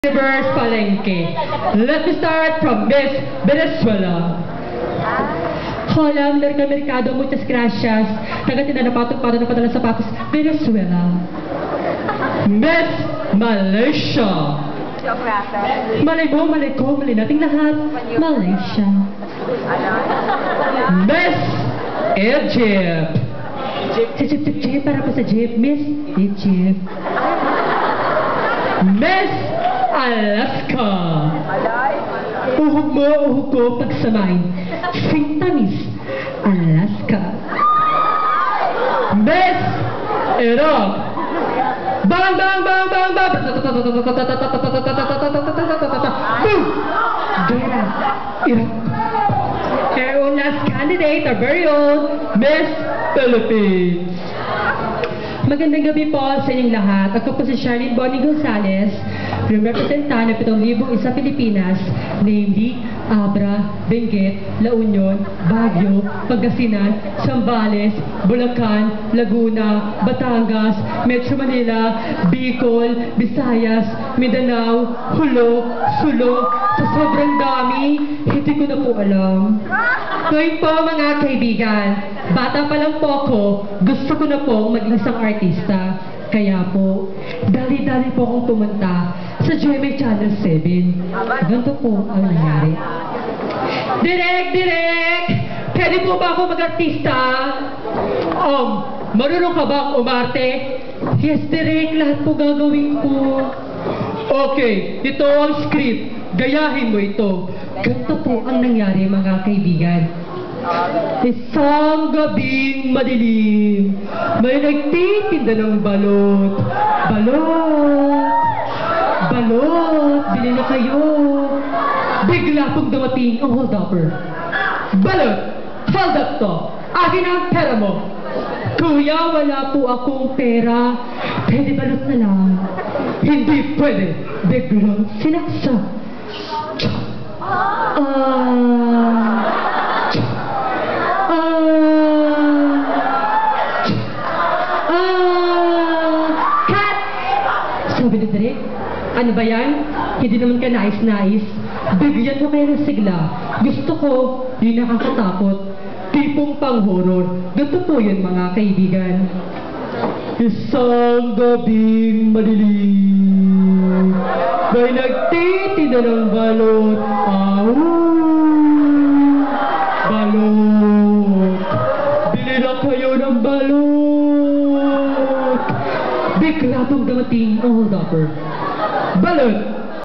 Universe Palengke. Let me start from Miss Venezuela. Hola, mercado, muchas gracias. Tagatina na patong-pato na padala sapatos, Venezuela. Miss Malaysia. Malay ko, nating lahat. Malaysia. Miss Egypt. Si para po sa Egypt. Miss Egypt. Miss Alaska. Uhog ko pagsamain. Sintamis, Alaska. Miss Iraq. Bang! Boom! Gera, Iraq. Our last candidate, our very own Miss Philippines. Magandang gabi po sa inyong lahat. Ako po si Charlene Bonnie Gonzalez, yung representant ng 7,000 isa Pilipinas, namely Abra, Benguet, La Union, Baguio, Pangasinan, Zambales, Bulacan, Laguna, Batangas, Metro Manila, Bicol, Visayas, Mindanao, Hulo, Sulo. Sa sobrang dami, hindi ko na po alam. Ngayon po mga kaibigan, bata pa lang po ako, gusto ko na po maging isang artista. Kaya po, dali-dali po akong pumunta sa GMA Channel 7. Ganito po ang nangyari. Direk! Pwede po ba ako mag-artista? Marunong ka bang umarte? Yes, Direk, lahat po gagawin ko. Okay, ito ang script. Gayahin mo ito. Ganito po ang nangyari mga kaibigan. Isang gabing madilim, may nagtitinda ng balot. Balot, bili na kayo. Bigla pong dumating ang hold-upper. Balot, hold up to. Akin ang pera mo. Kuya, wala po akong pera. Pwede balot na lang. Hindi pwede. Biglang sinaksa. Cut! Sabi ni Direk, ano ba yan? Hindi naman ka nais-nais. Bigyan mo kayo ng sigla. Gusto ko, yung nakakatakot. Tipong pang-horror. Ganito po yun mga kaibigan. Isang gabing madilim, may nagtitinda ng balot. Balot. Bili na kayo ng balot. Bigla pong dumating ang hold-upper. Balot.